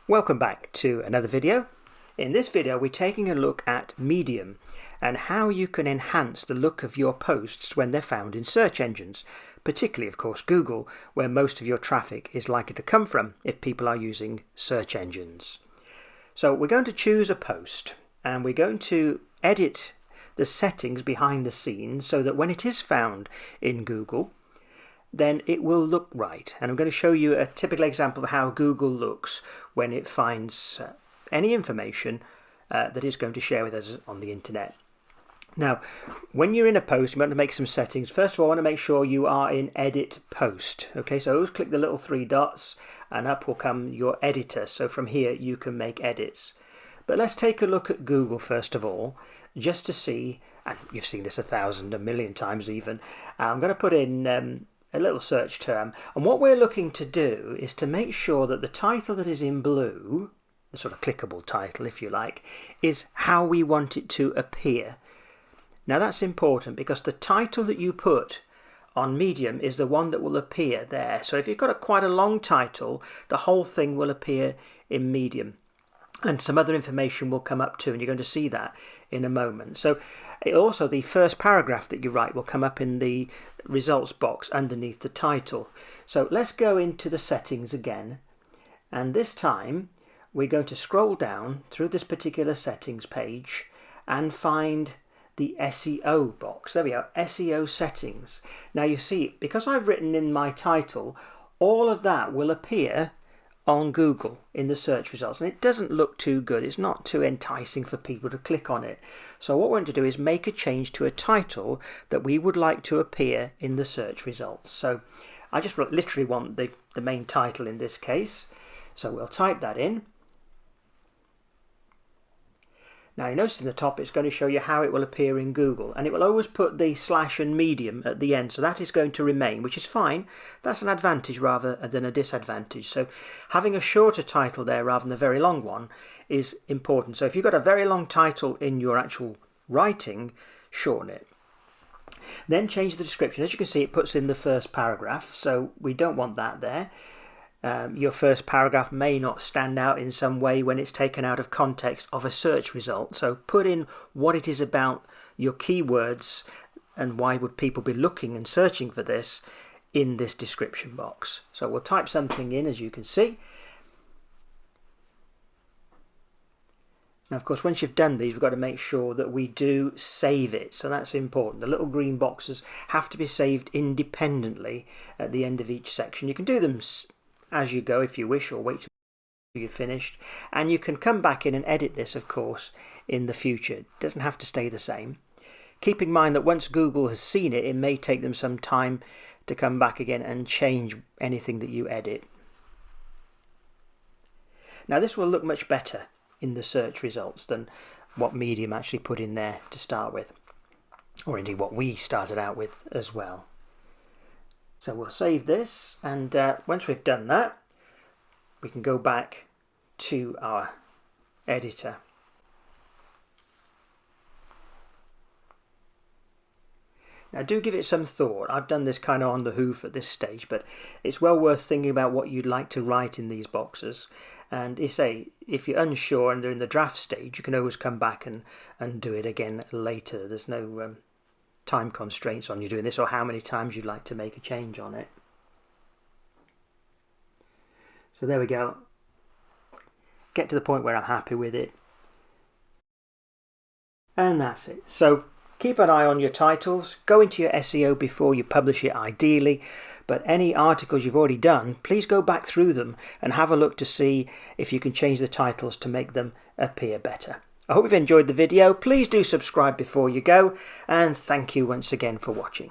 Welcome back to another video. In this video we're taking a look at Medium and how you can enhance the look of your posts when they're found in search engines, particularly of course Google, where most of your traffic is likely to come from if people are using search engines. So we're going to choose a post and we're going to edit the settings behind the scenes so that when it is found in Google, then it will look right. And I'm going to show you a typical example of how Google looks when it finds any information that it's going to share with us on the internet. Now, when you're in a post, you want to make some settings. First of all, I want to make sure you are in Edit Post. Okay, so always click the little three dots and up will come your editor. So from here you can make edits. But let's take a look at Google first of all, just to see, and you've seen this a million times even. I'm going to put in a little search term, and what we're looking to do is to make sure that the title that is in blue, the sort of clickable title if you like, is how we want it to appear. Now that's important because the title that you put on Medium is the one that will appear there. So if you've got quite a long title, the whole thing will appear in Medium. And some other information will come up too, and you're going to see that in a moment. So also the first paragraph that you write will come up in the results box underneath the title. So let's go into the settings again, and this time we're going to scroll down through this particular settings page and find the SEO box. There we are, SEO settings. Now you see, because I've written in my title, all of that will appear on Google in the search results, and it doesn't look too good. It's not too enticing for people to click on it. So what we're going to do is make a change to a title that we would like to appear in the search results. So I just literally want the main title in this case, so we'll type that in. Now you notice in the top it's going to show you how it will appear in Google, and it will always put the slash and medium at the end, so that is going to remain, which is fine. That's an advantage rather than a disadvantage. So having a shorter title there rather than a very long one is important. So if you've got a very long title in your actual writing, shorten it. Then change the description. As you can see, it puts in the first paragraph, so we don't want that there. Your first paragraph may not stand out in some way when it's taken out of context of a search result. So put in what it is about your keywords and why would people be looking and searching for this in this description box. So we'll type something in, as you can see. Now, of course, once you've done these, we've got to make sure that we do save it. So that's important. The little green boxes have to be saved independently at the end of each section. You can do them as you go if you wish, or wait till you're finished, and you can come back in and edit this of course in the future. It doesn't have to stay the same. Keep in mind that once Google has seen it, it may take them some time to come back again and change anything that you edit. Now this will look much better in the search results than what Medium actually put in there to start with, or indeed what we started out with as well. So we'll save this, and once we've done that, we can go back to our editor. Now do give it some thought. I've done this kind of on the hoof at this stage, but it's well worth thinking about what you'd like to write in these boxes. And if you're unsure and they're in the draft stage, you can always come back and do it again later. There's no time constraints on you doing this, or how many times you'd like to make a change on it. So there we go. Get to the point where I'm happy with it, and that's it. So keep an eye on your titles. Go into your SEO before you publish it ideally, but any articles you've already done, please go back through them and have a look to see if you can change the titles to make them appear better. I hope you've enjoyed the video. Please do subscribe before you go, and thank you once again for watching.